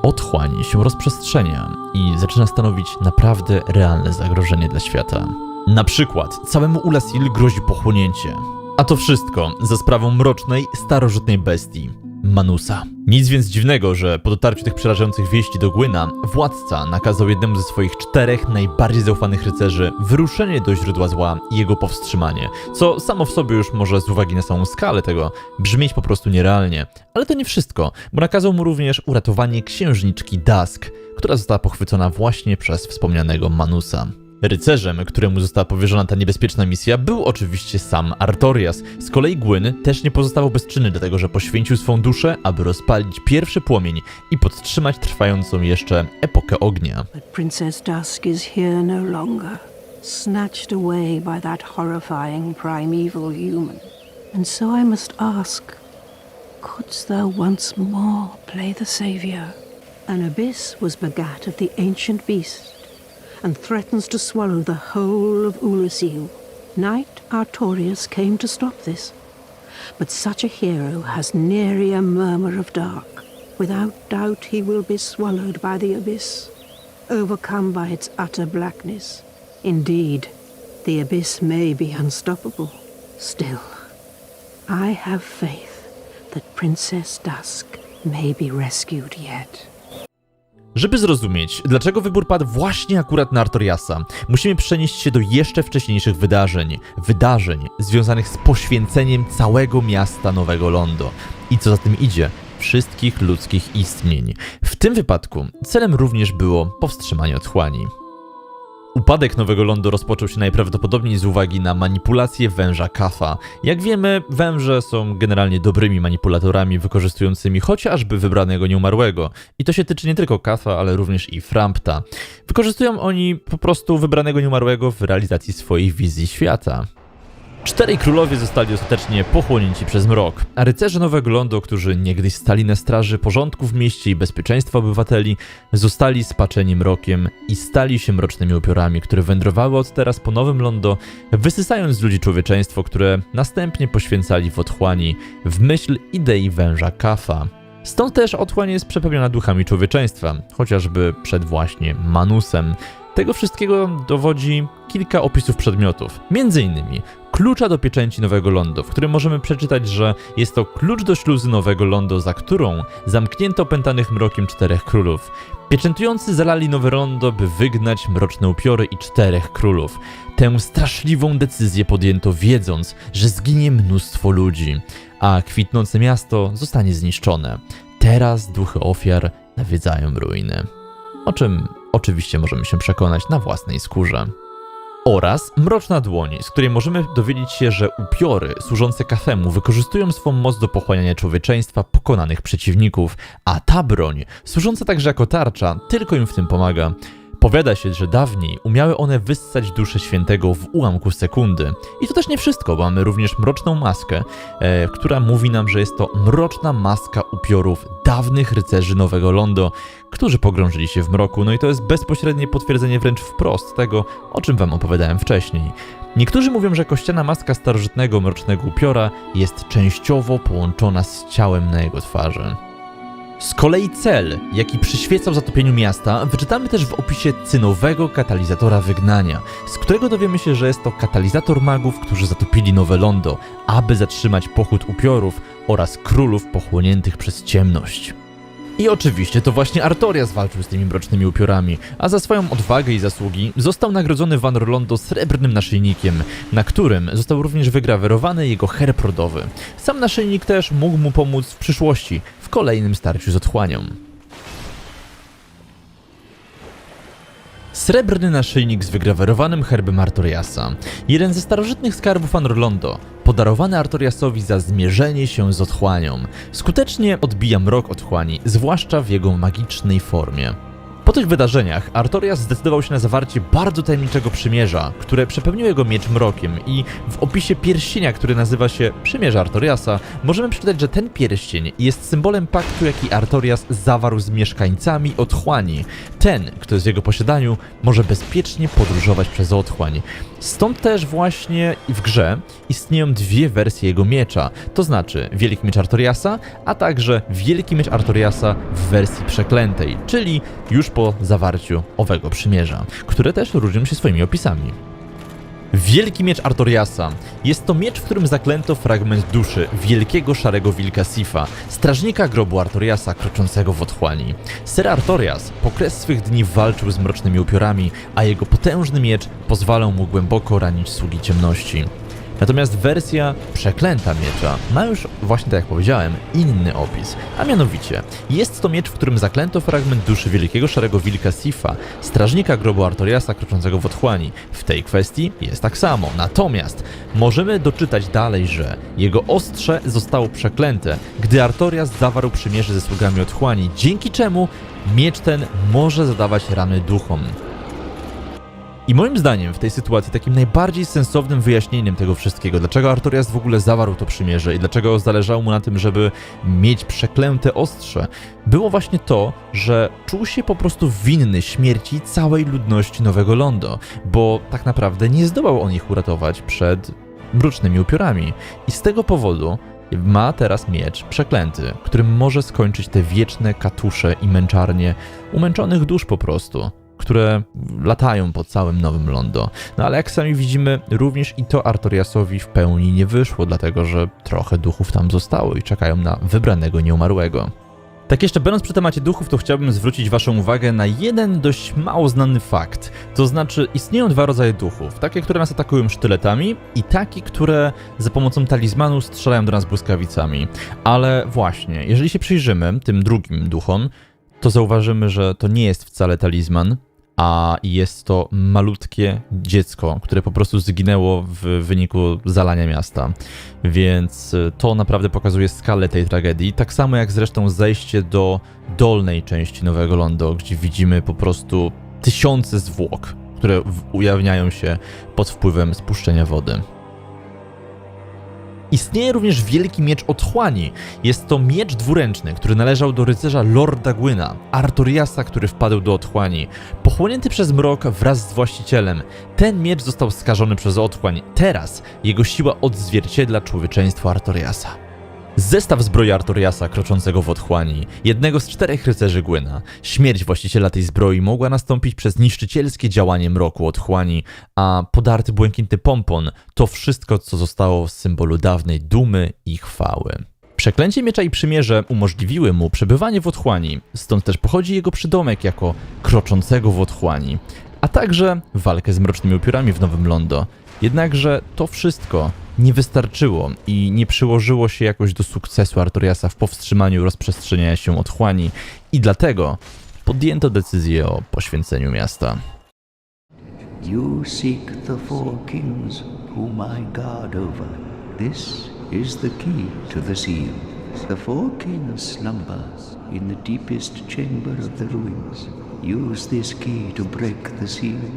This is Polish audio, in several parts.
otchłań się rozprzestrzenia i zaczyna stanowić naprawdę realne zagrożenie dla świata. Na przykład całemu Ulasil grozi pochłonięcie. A to wszystko za sprawą mrocznej, starożytnej bestii Manusa. Nic więc dziwnego, że po dotarciu tych przerażających wieści do Gwynna, władca nakazał jednemu ze swoich 4 najbardziej zaufanych rycerzy wyruszenie do źródła zła i jego powstrzymanie, co samo w sobie już może z uwagi na samą skalę tego brzmieć po prostu nierealnie. Ale to nie wszystko, bo nakazał mu również uratowanie księżniczki Dusk, która została pochwycona właśnie przez wspomnianego Manusa. Rycerzem, któremu została powierzona ta niebezpieczna misja, był oczywiście sam Artorias. Z kolei Gwyn też nie pozostawał bezczynny, dlatego że poświęcił swą duszę, aby rozpalić pierwszy płomień i podtrzymać trwającą jeszcze epokę ognia. But Princess Dusk is here no longer, snatched away by that horrifying primeval human. And so I must ask, couldst thou once more play the savior? An abyss was begat of the ancient beast, and threatens to swallow the whole of Ulasil. Knight Artorias came to stop this, but such a hero has nary a murmur of dark. Without doubt he will be swallowed by the abyss, overcome by its utter blackness. Indeed, the abyss may be unstoppable. Still, I have faith that Princess Dusk may be rescued yet. Żeby zrozumieć, dlaczego wybór padł właśnie akurat na Artoriasa, musimy przenieść się do jeszcze wcześniejszych wydarzeń. Wydarzeń związanych z poświęceniem całego miasta Nowego Londo. I co za tym idzie, wszystkich ludzkich istnień. W tym wypadku celem również było powstrzymanie otchłani. Upadek Nowego Londo rozpoczął się najprawdopodobniej z uwagi na manipulację węża Kafa. Jak wiemy, węże są generalnie dobrymi manipulatorami wykorzystującymi chociażby wybranego nieumarłego. I to się tyczy nie tylko Kafa, ale również i Frampta. Wykorzystują oni po prostu wybranego nieumarłego w realizacji swoich wizji świata. 4 królowie zostali ostatecznie pochłonięci przez mrok, a rycerze Nowego Londo, którzy niegdyś stali na straży porządku w mieście i bezpieczeństwa obywateli, zostali spaczeni mrokiem i stali się mrocznymi upiorami, które wędrowały od teraz po Nowym Londo, wysysając z ludzi człowieczeństwo, które następnie poświęcali w otchłani w myśl idei węża Kafa. Stąd też otchłań jest przepełniona duchami człowieczeństwa, chociażby przed właśnie Manusem. Tego wszystkiego dowodzi kilka opisów przedmiotów, m.in. klucza do pieczęci Nowego Londo, w którym możemy przeczytać, że jest to klucz do śluzy Nowego Londo, za którą zamknięto opętanych mrokiem 4 królów. Pieczętujący zalali Nowe Londo, by wygnać mroczne upiory i 4 królów. Tę straszliwą decyzję podjęto wiedząc, że zginie mnóstwo ludzi, a kwitnące miasto zostanie zniszczone. Teraz duchy ofiar nawiedzają ruiny. O czym oczywiście możemy się przekonać na własnej skórze. Oraz mroczna dłoń, z której możemy dowiedzieć się, że upiory służące Kafemu wykorzystują swą moc do pochłaniania człowieczeństwa pokonanych przeciwników, a ta broń, służąca także jako tarcza, tylko im w tym pomaga. Powiada się, że dawniej umiały one wyssać duszę świętego w ułamku sekundy. I to też nie wszystko, bo mamy również mroczną maskę, która mówi nam, że jest to mroczna maska upiorów dawnych rycerzy Nowego Londo, którzy pogrążyli się w mroku. No i to jest bezpośrednie potwierdzenie wręcz wprost tego, o czym wam opowiadałem wcześniej. Niektórzy mówią, że kościana maska starożytnego mrocznego upiora jest częściowo połączona z ciałem na jego twarzy. Z kolei cel, jaki przyświecał zatopieniu miasta, wyczytamy też w opisie cynowego katalizatora wygnania, z którego dowiemy się, że jest to katalizator magów, którzy zatopili Nowe Londo, aby zatrzymać pochód upiorów oraz królów pochłoniętych przez ciemność. I oczywiście to właśnie Artorias walczył z tymi mrocznymi upiorami, a za swoją odwagę i zasługi został nagrodzony w Anor Londo srebrnym naszyjnikiem, na którym został również wygrawerowany jego herb rodowy. Sam naszyjnik też mógł mu pomóc w przyszłości, w kolejnym starciu z otchłanią. Srebrny naszyjnik z wygrawerowanym herbem Artoriasa. Jeden ze starożytnych skarbów Anor Londo, podarowany Artoriasowi za zmierzenie się z otchłanią. Skutecznie odbija mrok otchłani, zwłaszcza w jego magicznej formie. Po tych wydarzeniach Artorias zdecydował się na zawarcie bardzo tajemniczego przymierza, które przepełniło jego miecz mrokiem i w opisie pierścienia, który nazywa się Przymierze Artoriasa, możemy przeczytać, że ten pierścień jest symbolem paktu, jaki Artorias zawarł z mieszkańcami otchłani. Ten, kto jest w jego posiadaniu, może bezpiecznie podróżować przez otchłań. Stąd też właśnie w grze istnieją dwie wersje jego miecza, to znaczy Wielki Miecz Artoriasa, a także Wielki Miecz Artoriasa w wersji przeklętej, czyli już po zawarciu owego przymierza, które też różnią się swoimi opisami. Wielki Miecz Artoriasa. Jest to miecz, w którym zaklęto fragment duszy wielkiego szarego wilka Sifa, strażnika grobu Artoriasa kroczącego w otchłani. Ser Artorias po kres swych dni walczył z mrocznymi upiorami, a jego potężny miecz pozwalał mu głęboko ranić sługi ciemności. Natomiast wersja przeklęta miecza ma już, właśnie tak jak powiedziałem, inny opis, a mianowicie jest to miecz, w którym zaklęto fragment duszy wielkiego szarego wilka Sifa, strażnika grobu Artoriasa kroczącego w otchłani. W tej kwestii jest tak samo, natomiast możemy doczytać dalej, że jego ostrze zostało przeklęte, gdy Artorias zawarł przymierze ze sługami otchłani, dzięki czemu miecz ten może zadawać rany duchom. I moim zdaniem w tej sytuacji takim najbardziej sensownym wyjaśnieniem tego wszystkiego, dlaczego Artorias w ogóle zawarł to przymierze i dlaczego zależało mu na tym, żeby mieć przeklęte ostrze, było właśnie to, że czuł się po prostu winny śmierci całej ludności Nowego Londo, bo tak naprawdę nie zdołał on ich uratować przed mrocznymi upiorami. I z tego powodu ma teraz miecz przeklęty, którym może skończyć te wieczne katusze i męczarnie umęczonych dusz po prostu, które latają po całym Nowym Londo. No ale jak sami widzimy, również i to Artoriasowi w pełni nie wyszło, dlatego że trochę duchów tam zostało i czekają na wybranego nieumarłego. Tak jeszcze będąc przy temacie duchów, to chciałbym zwrócić waszą uwagę na jeden dość mało znany fakt. To znaczy istnieją dwa rodzaje duchów. Takie, które nas atakują sztyletami i takie, które za pomocą talizmanu strzelają do nas błyskawicami. Ale właśnie, jeżeli się przyjrzymy tym drugim duchom, to zauważymy, że to nie jest wcale talizman, a jest to malutkie dziecko, które po prostu zginęło w wyniku zalania miasta. Więc to naprawdę pokazuje skalę tej tragedii, tak samo jak zresztą zejście do dolnej części Nowego Londo, gdzie widzimy po prostu tysiące zwłok, które ujawniają się pod wpływem spuszczenia wody. Istnieje również Wielki Miecz Otchłani. Jest to miecz dwuręczny, który należał do rycerza Lorda Gwyna, Artoriasa, który wpadł do otchłani. Pochłonięty przez mrok wraz z właścicielem, ten miecz został skażony przez otchłań. Teraz jego siła odzwierciedla człowieczeństwo Artoriasa. Zestaw zbroi Artoriasa kroczącego w otchłani, jednego z 4 rycerzy Gwyna. Śmierć właściciela tej zbroi mogła nastąpić przez niszczycielskie działanie mroku otchłani, a podarty błękitny pompon to wszystko, co zostało z symbolu dawnej dumy i chwały. Przeklęcie miecza i przymierze umożliwiły mu przebywanie w otchłani, stąd też pochodzi jego przydomek jako kroczącego w otchłani, a także walkę z mrocznymi upiorami w Nowym Londo. Jednakże to wszystko nie wystarczyło i nie przyłożyło się jakoś do sukcesu Artoriasa w powstrzymaniu rozprzestrzeniania się otchłani i dlatego podjęto decyzję o poświęceniu miasta. You seek the four kings whom I guard over. This is the key to the seal. The four kings slumber in the deepest chamber of the ruins. Use this key to break the seal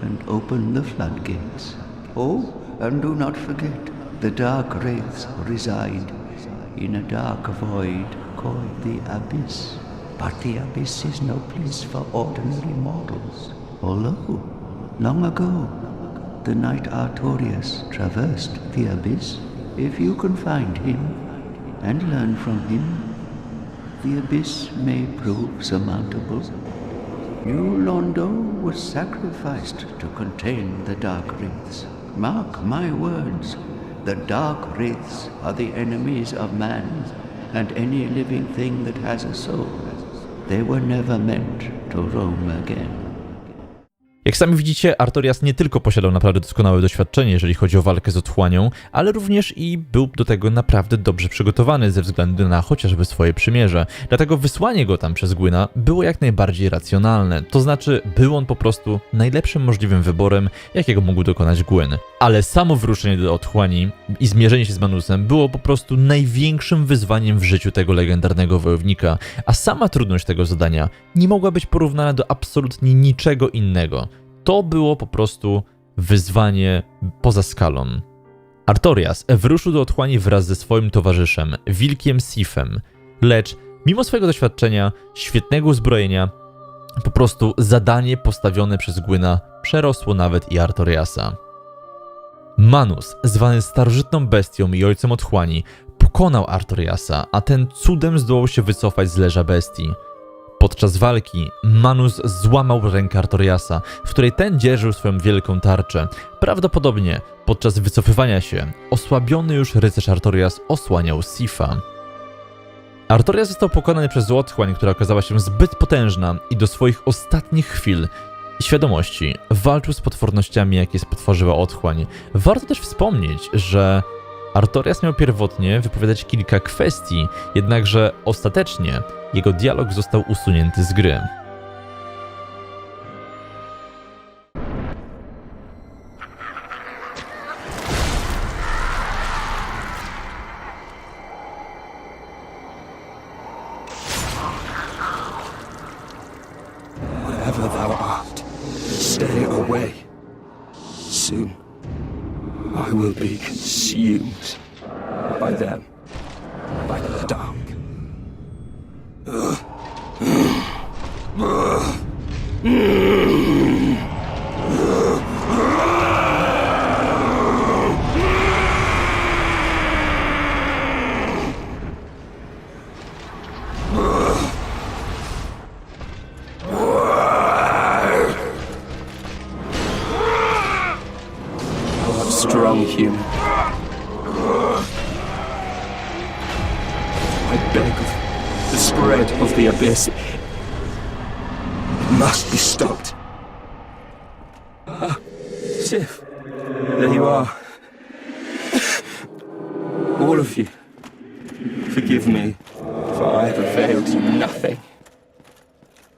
and open the floodgates. Oh, and do not forget, the dark wraiths reside in a dark void called the Abyss. But the Abyss is no place for ordinary mortals. Although, long ago, the knight Artorias traversed the Abyss. If you can find him and learn from him, the Abyss may prove surmountable. New Londo was sacrificed to contain the Dark Wraiths. Mark my words, the Dark Wraiths are the enemies of man and any living thing that has a soul. They were never meant to roam again. Jak sami widzicie, Artorias nie tylko posiadał naprawdę doskonałe doświadczenie, jeżeli chodzi o walkę z otchłanią, ale również i był do tego naprawdę dobrze przygotowany ze względu na chociażby swoje przymierze. Dlatego wysłanie go tam przez Gwyna było jak najbardziej racjonalne. To znaczy, był on po prostu najlepszym możliwym wyborem, jakiego mógł dokonać Gwyn. Ale samo wyruszenie do otchłani i zmierzenie się z Manusem było po prostu największym wyzwaniem w życiu tego legendarnego wojownika, a sama trudność tego zadania nie mogła być porównana do absolutnie niczego innego. To było po prostu wyzwanie poza skalą. Artorias wyruszył do otchłani wraz ze swoim towarzyszem, wilkiem Sifem, lecz mimo swojego doświadczenia, świetnego uzbrojenia Po prostu zadanie postawione przez Gwyna przerosło nawet i Artoriasa. Manus, zwany starożytną bestią i ojcem otchłani, pokonał Artoriasa, a ten cudem zdołał się wycofać z leża bestii. Podczas walki Manus złamał rękę Artoriasa, w której ten dzierżył swoją wielką tarczę. Prawdopodobnie podczas wycofywania się osłabiony już rycerz Artorias osłaniał Sifa. Artorias został pokonany przez otchłań, która okazała się zbyt potężna i do swoich ostatnich chwil i świadomości walczył z potwornościami, jakie spotworzyła otchłań. Warto też wspomnieć, że Artorias miał pierwotnie wypowiadać kilka kwestii, jednakże ostatecznie jego dialog został usunięty z gry. Whatever thou art, stay away. Soon, I will be consumed by them, by the dark. Strong human. I beg of the spread of the abyss. It must be stopped. Ah, Sif, there you are. All of you, forgive me, for I have availed you nothing.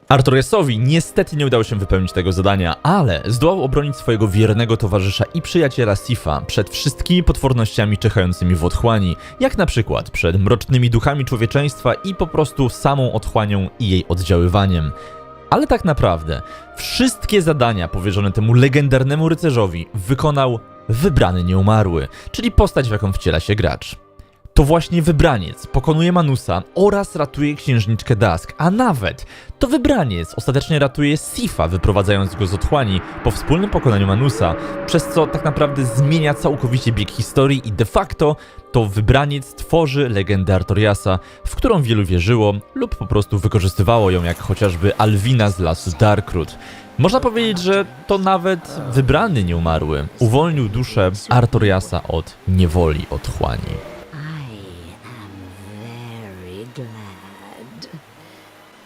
Artoriasowi niestety nie udało się wypełnić tego zadania, ale zdołał obronić swojego wiernego towarzysza i przyjaciela Sifa przed wszystkimi potwornościami czyhającymi w otchłani, jak na przykład przed mrocznymi duchami człowieczeństwa i po prostu samą otchłanią i jej oddziaływaniem. Ale tak naprawdę wszystkie zadania powierzone temu legendarnemu rycerzowi wykonał wybrany nieumarły, czyli postać, w jaką wciela się gracz. To właśnie wybraniec pokonuje Manusa oraz ratuje księżniczkę Dusk, a nawet to wybraniec ostatecznie ratuje Sifa, wyprowadzając go z otchłani po wspólnym pokonaniu Manusa, przez co tak naprawdę zmienia całkowicie bieg historii i de facto to wybraniec tworzy legendę Artoriasa, w którą wielu wierzyło lub po prostu wykorzystywało ją, jak chociażby Alwina z lasu Darkroot. Można powiedzieć, że to nawet wybrany nieumarły uwolnił duszę Artoriasa od niewoli otchłani.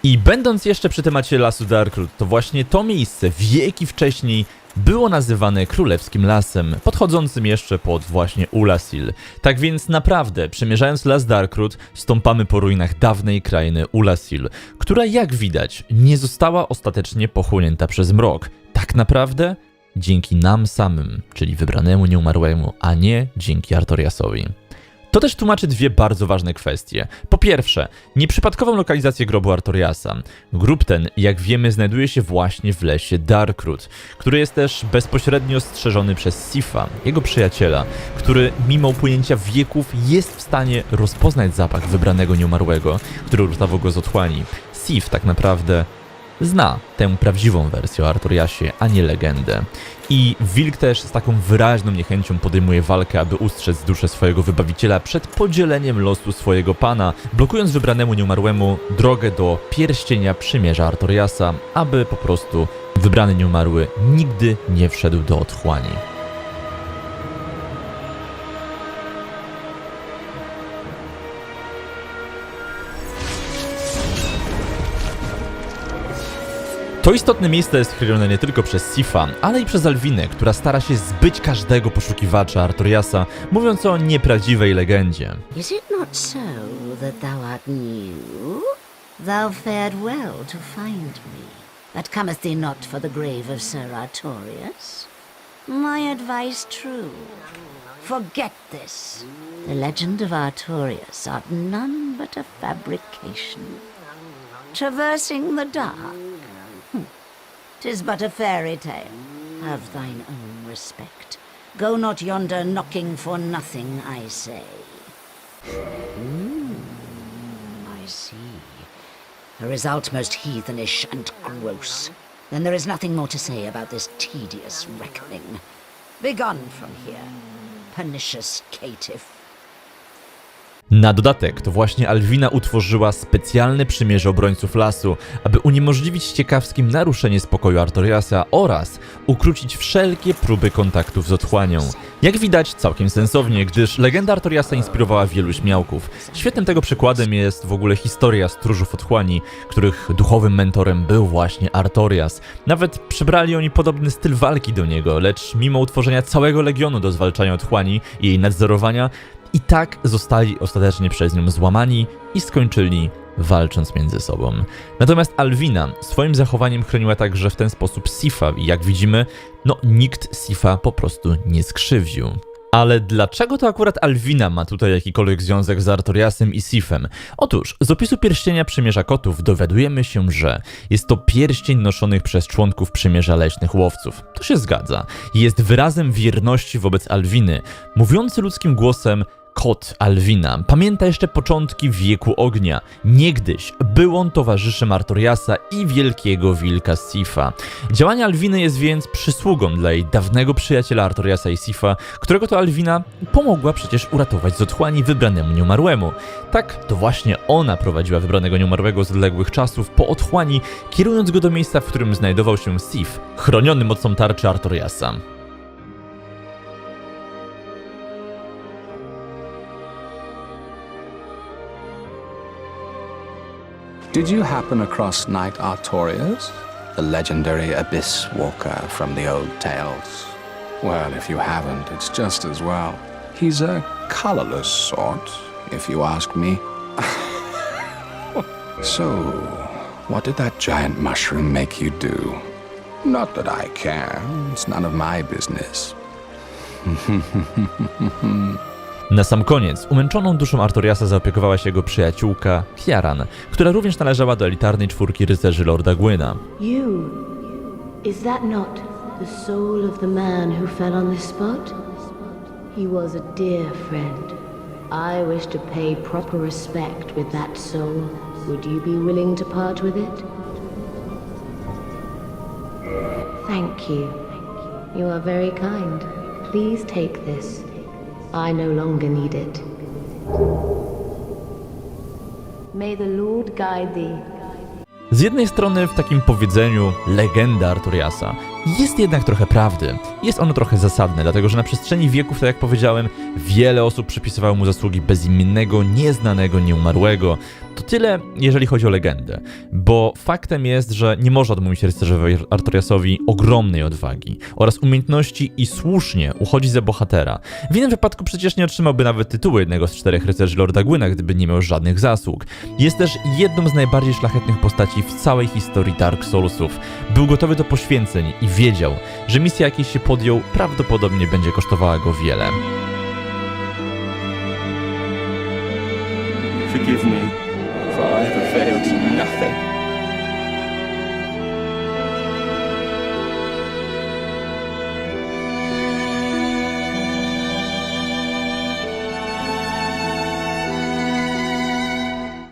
I będąc jeszcze przy temacie lasu Darkroot, to właśnie to miejsce wieki wcześniej było nazywane Królewskim Lasem, podchodzącym jeszcze pod właśnie Ulasil. Tak więc naprawdę, przemierzając las Darkroot, stąpamy po ruinach dawnej krainy Ulasil, która jak widać nie została ostatecznie pochłonięta przez mrok. Tak naprawdę dzięki nam samym, czyli wybranemu nieumarłemu, a nie dzięki Artoriasowi. To też tłumaczy dwie bardzo ważne kwestie. Po pierwsze, nieprzypadkową lokalizację grobu Artoriasa. Grób ten, jak wiemy, znajduje się właśnie w lesie Darkroot, który jest też bezpośrednio strzeżony przez Sifa, jego przyjaciela, który mimo upłynięcia wieków jest w stanie rozpoznać zapach wybranego nieumarłego, który uratował go z otchłani. Sif tak naprawdę zna tę prawdziwą wersję o Artoriasie, a nie legendę. I wilk też z taką wyraźną niechęcią podejmuje walkę, aby ustrzec duszę swojego wybawiciela przed podzieleniem losu swojego pana, blokując wybranemu nieumarłemu drogę do pierścienia przymierza Artoriasa, aby po prostu wybrany nieumarły nigdy nie wszedł do otchłani. To istotne miejsce jest chronione nie tylko przez Sifa, ale i przez Alwinę, która stara się zbyć każdego poszukiwacza Artoriasa, mówiąc o nieprawdziwej legendzie. Is it not so that thou art new? Thou fared well to find me, but comest thee not for the grave of Sir Artorias? My advice true. Forget this. The legend of Artorias art none but a fabrication. Traversing the dark. 'Tis but a fairy tale. Have thine own respect. Go not yonder knocking for nothing, I say. I see. A result most heathenish and gross. Then there is nothing more to say about this tedious reckoning. Begone from here, pernicious caitiff. Na dodatek, to właśnie Alwina utworzyła specjalne przymierze obrońców lasu, aby uniemożliwić ciekawskim naruszenie spokoju Artoriasa oraz ukrócić wszelkie próby kontaktów z otchłanią. Jak widać, całkiem sensownie, gdyż legenda Artoriasa inspirowała wielu śmiałków. Świetnym tego przykładem jest w ogóle historia stróżów otchłani, których duchowym mentorem był właśnie Artorias. Nawet przybrali oni podobny styl walki do niego, lecz mimo utworzenia całego legionu do zwalczania otchłani i jej nadzorowania, i tak zostali ostatecznie przez nią złamani i skończyli walcząc między sobą. Natomiast Alwina swoim zachowaniem chroniła także w ten sposób Sifa i jak widzimy, nikt Sifa po prostu nie skrzywdził. Ale dlaczego to akurat Alwina ma tutaj jakikolwiek związek z Artoriasem i Sifem? Otóż z opisu pierścienia Przymierza Kotów dowiadujemy się, że jest to pierścień noszonych przez członków Przymierza Leśnych Łowców. To się zgadza. Jest wyrazem wierności wobec Alwiny, mówiący ludzkim głosem kot Alwina pamięta jeszcze początki Wieku Ognia. Niegdyś był on towarzyszem Artoriasa i wielkiego wilka Sifa. Działanie Alwiny jest więc przysługą dla jej dawnego przyjaciela Artoriasa i Sifa, którego to Alwina pomogła przecież uratować z otchłani wybranemu nieumarłemu. Tak, to właśnie ona prowadziła wybranego nieumarłego z odległych czasów po otchłani, kierując go do miejsca, w którym znajdował się Sif, chroniony mocą tarczy Artoriasa. Did you happen across Knight Artorias, the legendary abyss walker from the old tales? Well, if you haven't, it's just as well. He's a colorless sort, if you ask me. So, what did that giant mushroom make you do? Not that I care. It's none of my business. Na sam koniec, umęczoną duszą Artoriasa zaopiekowała się jego przyjaciółka, Kiaran, która również należała do elitarnej czwórki rycerzy Lorda Gwyna. You, is that not the soul of the man who fell on this spot? He was a dear friend. I wish to pay proper respect with that soul. Would you be willing to part with it? Thank you. You are very kind. Please take this. I no longer need it. May the Lord guide thee. Z jednej strony w takim powiedzeniu legenda Artoriasa jest jednak trochę prawdy. Jest ono trochę zasadne, dlatego że na przestrzeni wieków, tak jak powiedziałem, wiele osób przypisywało mu zasługi bezimiennego, nieznanego, nieumarłego. To tyle, jeżeli chodzi o legendę, bo faktem jest, że nie można odmówić rycerzowi Artoriasowi ogromnej odwagi oraz umiejętności i słusznie uchodzi za bohatera. W innym wypadku przecież nie otrzymałby nawet tytułu jednego z 4 rycerzy Lorda Gwyna, gdyby nie miał żadnych zasług. Jest też jedną z najbardziej szlachetnych postaci w całej historii Dark Soulsów. Był gotowy do poświęceń i wiedział, że misja, jakiej się podjął, prawdopodobnie będzie kosztowała go wiele.